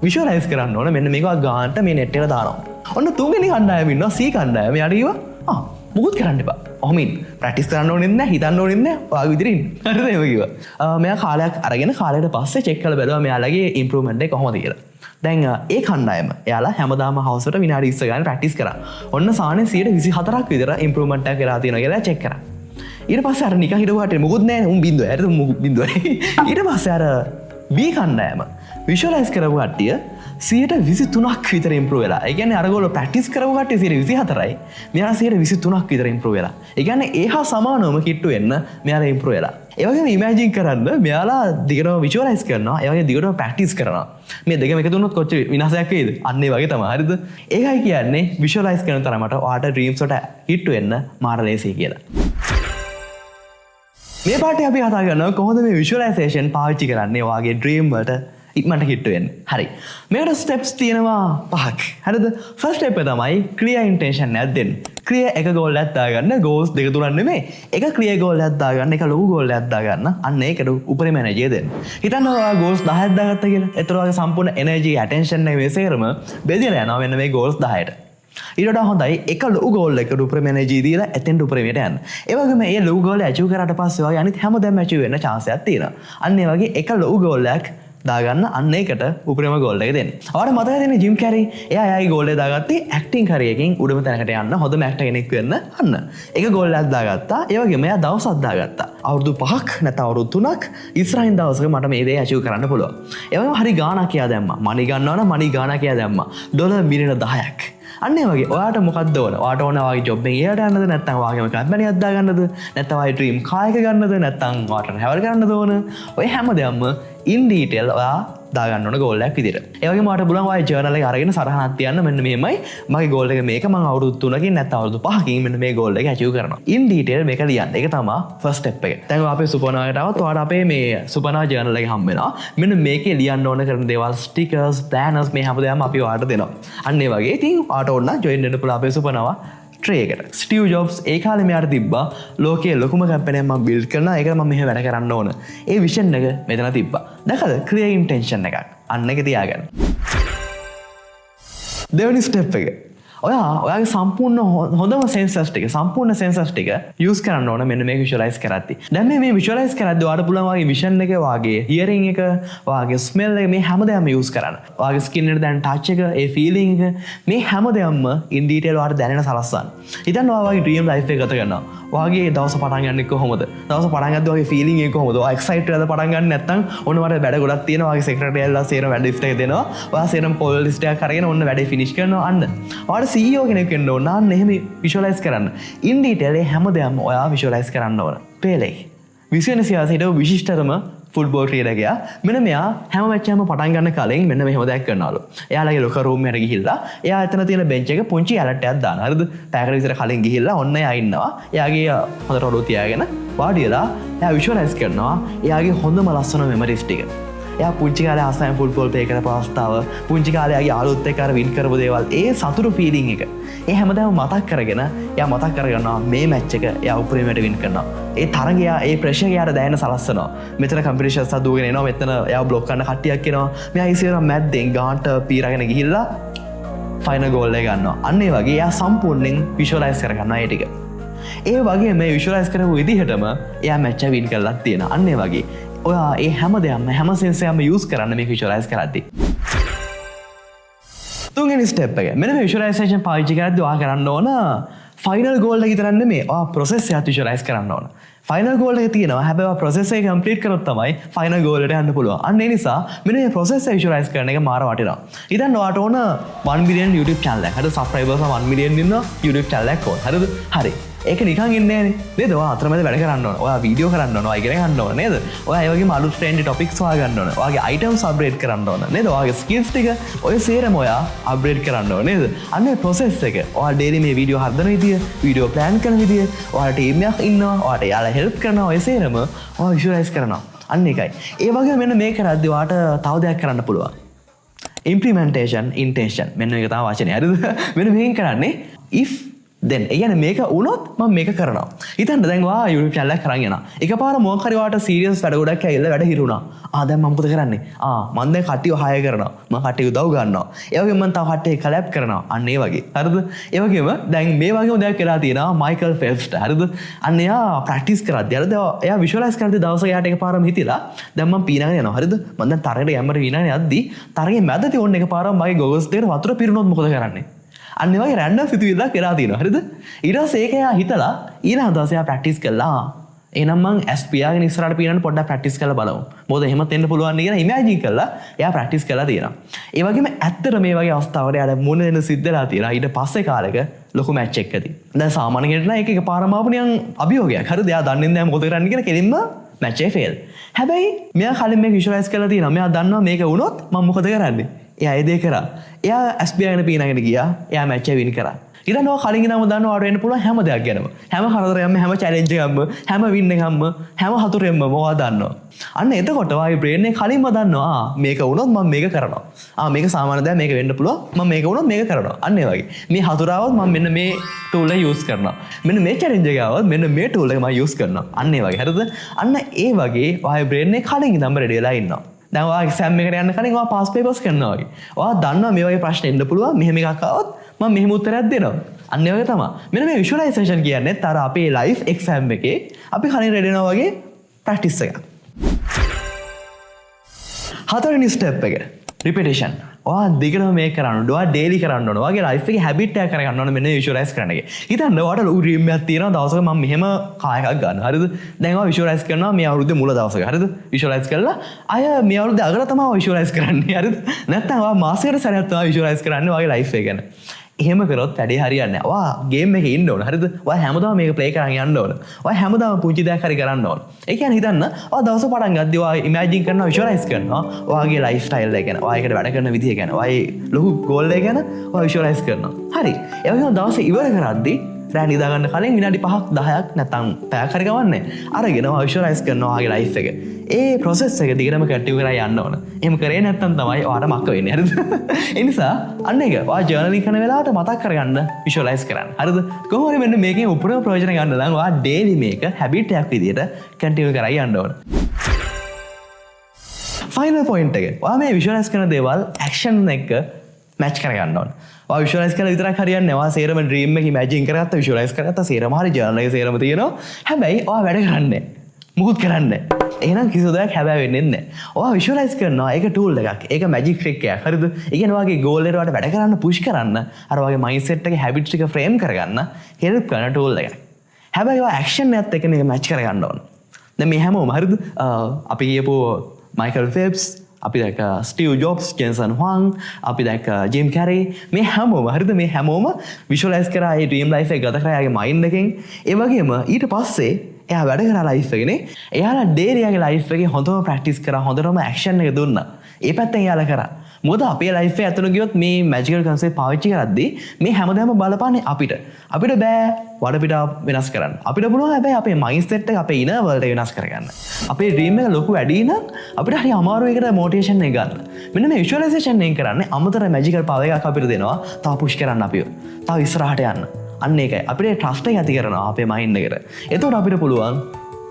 විෂුවලයිස් කරන්න ඕනේ. මෙන්න මේක ගානට මේ net එකට දානවා. ඔන්න තුන්වෙනි කණ්ඩායම ඉන්නවා C කණ්ඩායම. යාට කිව්වා මුකුත් කරන්න එපා. ඔහොමින් ප්‍රැක්ටිස් කරන්න ඕනෙත් නැහැ, හිතන්න ඕනෙත් නැහැ. ඔයාගේ විදිහට ඉන්න. හරිද? ඒක කිව්වා. මෙයා කාලයක් අරගෙන කාලයකට පස්සේ චෙක් කරලා බැලුවා මෙයාලගේ ඉම්ප්‍රූව්මන්ට් එක කොහොමද කියලා. දැන් ඒ කණ්ඩායම එයාලා හැමදාම හවස් වලට විනාඩි 20 ගාන ප්‍රැක්ටිස් කරා. ඔන්න සානේ 124ක් විතර ඉම්ප්‍රූව්මන්ට් එකක් වෙලා තියෙනවා කියලා චෙක් කරා. ඊට පස්සේ අර නිකන් හිටුවාට මොකුත් නැහැ උන් බින්දුව. හරිද? බින්දුවයි. ඊට පස්සේ අර B කණ්ඩායම විෂුවලයිස් කරපු කට්ටිය 23ක් විතර ඉම්ප්‍රූව් වෙලා. ඒ කියන්නේ අරගොල්ලෝ ප්‍රැක්ටිස් කරපු කට්ටිය 24යි. මෙයාලා 23ක් විතර ඉම්ප්‍රූව් වෙලා. ඒ කියන්නේ ඒහා සමානවම කිට්ටු වෙන්න මෙයාලා ඉම්ප්‍රූව් වෙලා. ඒ වගේම ඉමෑජින් කරන්න මෙයාලා දිගටම විෂුවලයිස් කරනවා. ඒ වගේ දිගටම ප්‍රැක්ටිස් කරනවා. මේ දෙකම එකතු වුණොත් කොච්චර විනාශයක් වෙයිද? අන්න ඒ වගේ තමයි. හරිද? ඒකයි කියන්නේ විෂුවලයිස් කරන තරමට ඔයාට ඩ්‍රීම්ස් වලට කිට්ටු වෙන්න මාර ලේසි කියලා. මේ පාඩේ අපි කතා කරනවා කොහොමද මේ විෂුවලයිසේෂන් පාවිච්චි කරන්නේ ඔයාගේ ඩ්‍රීම් වලට ඉක්මනට හිට වෙන්න. හරි. මේකට ස්ටෙප්ස් තියෙනවා 5ක්. හරිද? ෆස්ට් ස්ටෙප් එක තමයි ක්ලියර් ඉන්ටෙන්ෂන් එකක් දෙන්න. ක්ලියර් එක ගෝල් එකක් දාගන්න. ගෝල්ස් දෙක තුනක් නෙමෙයි. එක ක්ලියර් ගෝල් එකක් දාගන්න. එක ලොකු ගෝල් එකක් දාගන්න. අන්න ඒකට උපරිම එනර්ජිය දෙන්න. හිතන්න ඔයා ගෝල්ස් 10ක් දාගත්තා කියලා. ඒතර ඔයාගේ සම්පූර්ණ එනර්ජි ඇටෙන්ෂන් එක මේ සේරම බෙදලා යනවා මෙන්න මේ ගෝල්ස් 10ට. ඊට වඩා හොඳයි එක ලොකු ගෝල් එකකට උපරිම එනර්ජි දීලා එතෙන්ට උපරිමයට යන්න. ඒ වගේම මේ ලොකු ගෝල් එක අචීව් කරාට පස්සේ ඔයාගේ අනිත් හැමදේම අචීව් වෙන්න chance එකක් තියෙනවා. අන්න ඒ වගේ එක ලොකු ගෝල් එකක් දාගන්න අන්න ඒකට උපරිම ගෝල් එක දෙන්න. ඔයාලට මතකද තියෙන ජිම් කැරි? එයා එයාගේ ගෝල් එක දාගත්තේ ඇක්ටිං කරියකින් උඩම තැනකට යන්න හොඳම ඇක්ටර් කෙනෙක් වෙන්න අන්න. එක ගෝල් එකක් දාගත්තා. ඒ වගේම එයා දවසක් දාගත්තා. අවුරුදු 5ක් නැත්නම් අවුරුදු 3ක් ඉස්සරහින් දවසක මට මේ දේ අචීව් කරන්න පුළුවන්. ඒ වගේම හරි ගාණක් එයා දැම්මා. මනි ගන්නවා නම් මනි ගාණක් එයා දැම්මා. ඩොලර් මිලියන 10ක්. අන්න ඒ වගේ ඔයාට මොකක්ද ඕන? ඔයාට ඕන ඔයාගේ ජොබ් එකේ ඉහළට යන්නද නැත්නම් ඔයාගේම කම්පැනියක් දාගන්නද නැත්නම් ඔයාගේ ඩ්‍රීම් කාර් එක ගන්නද නැත්නම් ඔයාට හැවල් කරන්නද ඕන? ඔය හැමදේම ඉන් ඩීටේල් ඔයා දාගන්න ඕන ගෝල් එකක් විදිහට. ඒ වගේම ඔයාට පුළුවන් ඔයාගේ ජර්නල් එක අරගෙන සරහනක් තියන්න මෙන්න මෙහෙමයි මගේ ගෝල් එක මේක මම අවුරුදු 3කින් නැත්නම් අවුරුදු 5කින් මෙන්න මේ ගෝල් එක අචීව් කරනවා. ඉන් ඩීටේල් මේක ලියන්න. ඒක තමයි ෆස්ට් ස්ටෙප් එක. දැන් අපේ සුපර්නාවට આવත් ඔයාට අපේ මේ සුපර්නා ජර්නල් එක හම්බ වෙනවා. මෙන්න මේකේ ලියන්න ඕන කරන දේවල් ස්ටිකර්ස්, ප්ලෑනර්ස් මේ හැමදේම අපි ඔයාට දෙනවා. අන්න ඒ වගේ ඉතින් ඔයාට ඕන නම් ජොයින් වෙන්න පුළුවන් අපේ සුපර්නාවා ට්‍රේකට. ස්ටිව් ජොබ්ස් ඒ කාලේ මෙයාට තිබ්බා ලෝකයේ ලොකුම කම්පැනියක් මම බිල්ඩ් කරනවා. ඒකට මම මෙහෙම වැඩ කරන්න ඕන. ඒ විෂන් එක මෙතන තිබ්බා. දැකද? ක්ලියර් ඉන්ටෙන්ෂන් එකක්. අන්න එක තියාගන්න. දෙවෙනි ස්ටෙප් එක. ඔයාගේ සම්පූර්ණ හොඳම සෙන්සර්ස් ටික සම්පූර්ණ සෙන්සර්ස් ටික යූස් කරන්න ඕන මෙන්න මේක විෂුවලයිස් කරද්දි. දැන් මේ විෂුවලයිස් කරද්දි ඔයාලට පුළුවන් ඔයාගේ විෂන් එක, ඔයාගේ හියරින් එක, ඔයාගේ ස්මෙල් එක මේ හැමදේම යූස් කරන්න. ඔයාගේ ස්කින් එකට දැනෙන ටච් එක, ඒ ෆීලිං එක මේ හැමදේම ඉන් ඩීටේල් ඔයාලට දැනෙන සලස්සන්න. හිතන්න ඔයාගේ ඩ්‍රීම් ලයිෆ් එක ගත කරනවා. ඔයාගේ දවස පටන් ගන්න කොහොමද? දවස පටන් ගද්දී ඔයාගේ ෆීලිං එක කොහොමද? ඔයා එක්සයිටඩ් වෙලාද පටන් ගන්න නැත්නම් ඔන්න මට වැඩ ගොඩක් තියෙනවා. ඔයාගේ සෙක්‍රටරියල්ලා සේරම වැඩ ලිස්ට් එක දෙනවා. ඔයා සේරම පොල් ලිස්ට් එකක් අරගෙන ඔන්න වැඩේ ෆිනිෂ් කරනවා අන්න. ඔයාට CEO කෙනෙක් වෙන්න ඕන නම් එහෙම විෂුවලයිස් කරන්න. ඉන් ඩීටේල් හැමදේම ඔයා විෂුවලයිස් කරන්න ඕන. පෙලේ 20 සියාසෙට විශිෂ්ටතම ෆුට්බෝල් ක්‍රීඩකයා මෙන්න මෙයා හැම මැච් එකම පටන් ගන්න කලින් මෙන්න මෙහෙම දෙයක් කරනවලු. එයාලගේ ලොකර් රූම් එකට ගිහිල්ලා එයා එතන තියෙන බෙන්ච් එක පුංචි ඇලර්ට් එකක් දානවා. හරිද? පැයකට විතර කලින් ගිහිල්ලා ඔන්න එයා ඉන්නවා. එයාගේ හොඳට ඔළුව තියාගෙන වාඩි වෙලා එයා විෂුවලයිස් කරනවා එයාගේ හොඳම ලස්සන මෙමරිස් ටික. එයා පුංචි කාලේ ආසයෙන් ෆුට්බෝල් ප්ලේ කරපු අවස්ථාව, පුංචි කාලේ එයාගේ යාළුවොත් එක්ක අර වින් කරපු දේවල්, ඒ සතුටු ෆීලිං එක. ඒ හැමදාම මතක් කරගෙන එයා මතක් කරගන්නවා මේ මැච් එක එයා උපරිමයට වින් කරනවා. ඒ තරගය, ඒ ප්‍රෙෂර් එයාට දැනෙන සලස්සනවා. මෙතන කම්පිටිෂන්ස් අදුවගෙන එනවා, මෙතන එයා බ්ලොක් කරන කට්ටියක් එනවා. මෙයා ඉස්සෙල්ලා මැද්දෙන් ගාන්ට පීරගෙන ගිහිල්ලා ෆයිනල් ගෝල් එක ගන්නවා. අන්න ඒ වගේ එයා සම්පූර්ණයෙන් විෂුවලයිස් කරගන්නවා ඒ ටික. ඒ වගේ මේ විෂුවලයිස් කරපු විදිහටම එයා මැච් එක වින් කරලා තියෙනවා. අන්න ඒ වගේ ඔයා ඒ හැමදේම හැම සෙන්සරයක්ම යූස් කරන්න මේ විෂුවලයිස් කරද්දී. තුන්වෙනි ස්ටෙප් එක. මෙන්න මේ විෂුවලයිසේෂන් පාවිච්චි කරද්දී ඔයා කරන්න ඕන ෆයිනල් ගෝල් එක විතරක් නෙමෙයි. ඔයා ප්‍රොසෙස් එක විෂුවලයිස් කරන්න ඕන. ෆයිනල් ගෝල් එක තියෙනවා. හැබැයි ඔයා ප්‍රොසෙස් එක කම්ප්ලීට් කරොත් තමයි ෆයිනල් ගෝල් එකට යන්න පුළුවන්. අන්න ඒ නිසා මෙන්න මේ ප්‍රොසෙස් එක විෂුවලයිස් කරන එක මාර වටිනවා. ඉතින් ඔයාට ඕන 1 මිලියන් YouTube channel එකක්. හරිද? සබ්ස්ක්‍රයිබර්ස් 1 මිලියන් ඉන්න YouTube channel එකක් ඕන. හරිද? හරි. ඒක නිකන් ඉන්නේ නේද? ඔයා අතරමැද වැඩ කරන්න ඕන. ඔයා වීඩියෝ කරන්න ඕන. ඔයා ඉගෙන ගන්න ඕන නේද? ඔයා ඒ වගේම අලුත් ට්‍රෙන්ඩි ටොපික්ස් හොයා ගන්න ඕන. ඔයාගේ අයිටම්ස් අප්ග්‍රේඩ් කරන්න ඕන නේද? ඔයාගේ ස්කිල්ස් ටික ඔය සේරම ඔයා අප්ග්‍රේඩ් කරන්න ඕන නේද? අන්න ඒ ප්‍රොසෙස් එක. ඔයා ඩේලි මේ වීඩියෝ හදන විදිය, වීඩියෝ ප්ලෑන් කරන විදිය, ඔයාලා ටීම් එකක් ඉන්නවා, ඔයාට යාලා හෙල්ප් කරනවා, ඔය සේරම ඔයා විෂුවලයිස් කරනවා. අන්න ඒකයි. ඒ වගේම මෙන්න මේ කරද්දී ඔයාට තව දෙයක් කරන්න පුළුවන්. ඉම්ප්ලිමෙන්ටේෂන් ඉන්ටෙන්ෂන් මෙන්න මේක තමයි වචනේ. හරිද? මෙන්න මේකෙන් කරන්නේ if දැන් ඒ කියන්නේ මේක වුණොත් මම මේක කරනවා. හිතන්න දැන් වා YouTube channel එකක් කරන් යනවා. එකපාර මොකක් හරි වාට සීරියස් වැඩ ගොඩක් ඇවිල්ලා වැඩ හිරුණා. දැන් මම මොකද කරන්නේ? මම දැන් කට්ටියව හය කරනවා. මම කට්ටිය උදව් ගන්නවා. ඒ වගේම මම තව කට්ටිය කලැප් කරනවා. අන්න ඒ වගේ. හරිද? ඒ වගේම දැන් මේ වගේම දෙයක් කරලා තියෙනවා මයිකල් ෆෙල්ප්ස්ට. හරිද? අන්න එයා ප්‍රැක්ටිස් කරද්දී හරිද? එයා විෂුවලයිස් කරද්දී දවසක එයාට එකපාරම හිතිලා දැන් මම පීනගෙන යනවා. හරිද? මම දැන් තරගයට යම්මර පීනගෙන යද්දී තරගේ මැදදී ඕන්න එකපාරම මගේ ගොගල්ස් දෙකට වතුර පිරුණොත් මොකද කරන්නේ? අන්න ඒ වගේ රැන්ඩම් සිතුවිල්ලක් වෙලා තියෙනවා. හරිද? ඊට පස්සේ ඒක එයා හිතලා ඊළඟ දවසේ එයා ප්‍රැක්ටිස් කළා. එහෙනම් මං ඇස් පියාගෙන ඉස්සරහට පීනන්න පොඩ්ඩක් ප්‍රැක්ටිස් කරලා බලමු. මොකද එහෙමත් වෙන්න පුළුවන් කියලා ඉමෑජින් කරලා එයා ප්‍රැක්ටිස් කරලා තියෙනවා. ඒ වගේම ඇත්තට මේ වගේ අවස්ථාවකට එයාට මොන වෙන සිද්ධලා තියෙනවා. ඊට පස්සේ කාලෙක ලොකු මැච් එකකදී. දැන් සාමාන්‍ය කෙනෙක්ට නම් ඒක එකපාරම ආපු නිකන් අභියෝගයක්. හරිද? එයා දන්නේ නැහැ මොකද කරන්න කියලා කෙලින්ම මැච් එක ෆේල්. හැබැයි මෙයා කලින් මේක විෂුවලයිස් කරලා තියෙනවා. මෙයා දන්නවා මේක වුණොත් මම මොකද කරන්නේ? එයා ඒ දේ කරා. එයා ඇස් පියාගෙන පීනගෙන ගියා. එයා මැච් එක වින් කරා. ඊට කලින් ඉඳන්ම දන්නවා ඔයාලට වෙන්න පුළුවන් හැම දෙයක් ගැනම. හැම කරදරයක්ම, හැම චැලෙන්ජ් එකක්ම, හැම වින් එකක්ම, හැම හතුරෙන්ම මොකක්ද දන්නවා. අන්න එතකොට වාගේ බ්‍රේන් එක කලින්ම දන්නවා මේක වුණොත් මම මේක කරනවා. මේක සාමාන්‍ය දෙයක් මේක වෙන්න පුළුවන්. මම මේක වුණොත් මේක කරනවා. අන්න ඒ වගේ. මේ හතුරාවොත් මම මෙන්න මේ ටූල් එක යූස් කරනවා. මෙන්න මේ චැලෙන්ජ් එක ආවොත් මෙන්න මේ ටූල් එක මම යූස් කරනවා. අන්න ඒ වගේ. හරිද? අන්න ඒ වගේ වාගේ බ්‍රේන් එක කලින් ඉඳන්ම රෙඩි වෙලා ඉන්නවා. දැන් ඔයා එක්සෑම් එකට යන්න කලින් ඔයා පාස් පේපර්ස් කරනවා වගේ. ඔයා දන්නවා මේ වගේ ප්‍රශ්න එන්න පුළුවන්. මෙහෙම එකක් ආවොත් මම මෙහෙම උත්තරයක් දෙනවා. අන්න ඒ වගේ තමයි. මෙන්න මේ විෂුවලයිසේෂන් කියන්නේ අර අපේ ලයිෆ් එක්සෑම් එකේ අපි කලින් රෙඩි වෙනවා වගේ ප්‍රැක්ටිස් එකක්. හතරවෙනි ස්ටෙප් එක රිපිටිෂන්. ඔයා දිගටම මේක කරන්න ඕන. ඔයා ඩේලි කරන්න ඕන. ඔයාගේ ලයිෆ් එකේ හැබිට් එකක් කරගන්න ඕන මෙන්න විෂුවලයිස් කරන එක. හිතන්න ඔයාට ලොකු ඩ්‍රීම් එකක් තියෙනවා දවසක මම මෙහෙම කාර් එකක් ගන්න. හරිද? දැන් ඔයා විෂුවලයිස් කරනවා මේ අවුරුද්දේ මුල දවසක. හරිද? විෂුවලයිස් කරලා අය මේ අවුරුද්දේ අගට තමයි විෂුවලයිස් කරන්නේ. හරිද? නැත්නම් ඔයා මාසෙකට සැරයක් තමයි විෂුවලයිස් කරන්නේ ඔයාගේ ලයිෆ් එක ගැන. එහෙම කරොත් වැඩේ හරියන්නේ නැහැ. ඔයා ගේම් එකේ ඉන්න ඕන. හරිද? ඔයා හැමදාම මේක ප්ලේ කරන් යන්න ඕන. ඔයා හැමදාම පුංචි දෙයක් හරි කරන්න ඕන. ඒ කියන්නේ හිතන්න ඔයා දවස පටන් ගද්දී ඔයා ඉමෑජින් කරනවා, විෂුවලයිස් කරනවා. ඔයාගේ ලයිෆ් ස්ටයිල් එක ගැන, ඔයා ඒකට වැඩ කරන විදිය ගැන, ඔයාගේ ලොකු ගෝල් එක ගැන ඔයා විෂුවලයිස් කරනවා. හරි. ඒ වගේම දවස ඉවර කරද්දී රෑ නිදා ගන්න කලින් විනාඩි 5ක් 10ක් නැත්නම් පැයක් හරි ගමන්නේ. අරගෙන ඔයා විෂුවලයිස් කරනවා ඔයාගේ ලයිෆ් එක. ඒ ප්‍රොසෙස් එක දිගටම කන්ටිනියු කරලා යන්න ඕන. එහෙම කරේ නැත්නම් තමයි ඔයාට මක්ක වෙන්නේ. හරිද? ඒ නිසා අන්න ඒක ඔයා ජර්නලින් කරන වෙලාවට මතක් කරගන්න විෂුවලයිස් කරන්න. හරිද? කොහොම හරි මෙන්න මේකෙන් උපරිම ප්‍රයෝජන ගන්න නම් ඔයා ඩේලි මේක හැබිට් එකක් විදියට කන්ටිනියු කරලා යන්න ඕන. ෆයිනල් පොයින්ට් එක. ඔයා මේ විෂුවලයිස් කරන දේවල් ඇක්ෂන් එක මැච් කරගන්න ඕන. ඔයා විෂුවලයිස් කරලා විතරක් හරියන්නේ නැහැ. ඔයා සේරම ඩ්‍රීම් එක ඉමෑජින් කරගත්තා, විෂුවලයිස් කරගත්තා, සේරම හරි ජර්නල් එකේ සේරම තියෙනවා. හැබැයි ඔයා වැඩ කරන්නේ මුකුත් කරන්නේ. එහෙනම් කිසි දෙයක් හැබැයි වෙන්නේ නැහැ. ඔයා විෂුවලයිස් කරනවා ඒක ටූල් එකක්. ඒක මැජික් ට්‍රික් එකක්. හරිද? ඒ කියන්නේ ඔයාගේ ගෝල් එකට වැඩ කරන්න පුෂ් කරන්න, අර වගේ මයින්ඩ්සෙට් එකේ හැබිට්ස් ටික ෆ්‍රේම් කරගන්න හෙල්ප් කරන ටූල් එකක්. හැබැයි ඔයා ඇක්ෂන් එකත් එක්ක මේක මැච් කරගන්න ඕන. දැන් මේ හැමෝම හරිද? අපි කියපු මයිකල් ෆෙල්ප්ස්, අපි දැක්ක ස්ටිව් ජොබ්ස්, ජෙන්සන් හුවාන්, අපි දැක්ක ජිම් කැරි, මේ හැමෝම හරිද? මේ හැමෝම විෂුවලයිස් කරා ඒ ඩ්‍රීම් ලයිෆ් එක ගත කරා යාගේ මයින්ඩ් එකෙන්. ඒ වගේම ඊට පස්සේ එයා වැඩ කරා ලයිෆ් එකනේ. එයාලා ඩේලි යාගේ ලයිෆ් එකේ හොඳම ප්‍රැක්ටිස් කරා, හොඳටම ඇක්ෂන් එක දුන්නා. ඒ පැත්තෙන් එයාලා කරා. මොකද අපේ ලයිෆ් එකේ ඇතුළට ගියොත් මේ මැජිකල් කන්සෙප්ට් පාවිච්චි කරද්දී මේ හැමදාම බලපාන්නේ අපිට. අපිට බෑ වඩපිටාව වෙනස් කරන්න. අපිට පුළුවන් හැබැයි අපේ මයින්ඩ්සෙට් එක, අපේ ඉනර් වර්ල්ඩ් එක වෙනස් කරගන්න. අපේ ඩ්‍රීම් එක ලොකු වැඩි නම් අපිට හරි අමාරු එකට මොටිවේෂන් එක ගන්න. මෙන්න මේ විෂුවලයිසේෂන් එක කරන්නේ අමතර මැජිකල් පවර් එකක් අපිට දෙනවා. තව පුෂ් කරන්න අපිව. තව ඉස්සරහට යන්න. අන්න ඒකයි. අපිට ට්‍රස්ට් එක ඇති කරනවා අපේ මයින්ඩ් එකට. එතකොට අපිට පුළුවන්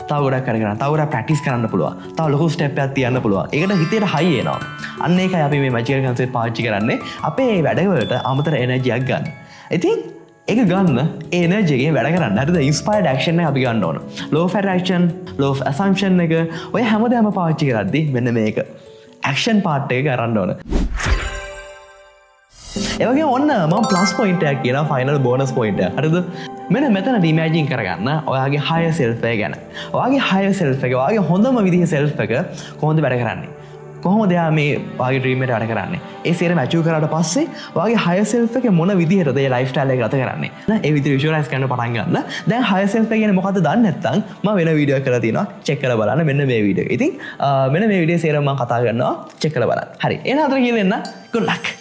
තව ගොඩක් කරගන්න, තව ගොඩක් ප්‍රැක්ටිස් කරන්න පුළුවන්, තව ලොකු ස්ටෙප් එකක් තියන්න පුළුවන්. ඒකට හිතේට හයි එනවා. අන්න ඒකයි අපි මේ මැජිකල් කන්සෙප්ට් පාවිච්චි කරන්නේ අපේ වැඩවලට අමතර එනර්ජියක් ගන්න. ඉතින් ඒක ගන්න ඒ එනර්ජි එකෙන් වැඩ කරන්න. හරිද? ඉන්ස්පයර්ඩ් ඇක්ෂන් එක අපි ගන්න ඕන. ලෝ ෆැට් ඇක්ෂන්, ලෝ assumption එක ඔය හැමදාම පාවිච්චි කරද්දී මෙන්න මේක ඇක්ෂන් පාර්ට් එක ගන්න ඕන. ඒ වගේම ඔන්න මම ප්ලස් පොයින්ට් එකක් කියනවා, ෆයිනල් බෝනස් පොයින්ට් එක. හරිද? මෙන්න මෙතන ඉමෑජින් කරගන්න ඔයාගේ හයර් සෙල්ෆ් එක ගැන. ඔයාගේ හයර් සෙල්ෆ් එක, ඔයාගේ හොඳම විදිහේ සෙල්ෆ් එක කොහොමද වැඩ කරන්නේ? කොහොමද එයා මේ ඔයාගේ ඩ්‍රීම් එකට වැඩ කරන්නේ? ඒ සේරම ඇචීව් කරාට පස්සේ ඔයාගේ හයර් සෙල්ෆ් එක මොන විදිහටද ඒ ලයිෆ් ස්ටයිල් එක ගත කරන්නේ? ඒ විදිහට විෂුවලයිස් කරන්න පටන් ගන්න. දැන් හයර් සෙල්ෆ් එක කියන්නේ මොකද්ද දන්නේ නැත්නම් මම වෙන වීඩියෝ එකක් කරලා තියෙනවා. චෙක් කරලා බලන්න මෙන්න මේ වීඩියෝ එක. ඉතින් මෙන්න මේ වීඩියෝ සේරම මම කතා කරනවා. චෙක් කරලා බලන්න. හරි. එහෙනම් අතර කියලා දෙන්න. good luck.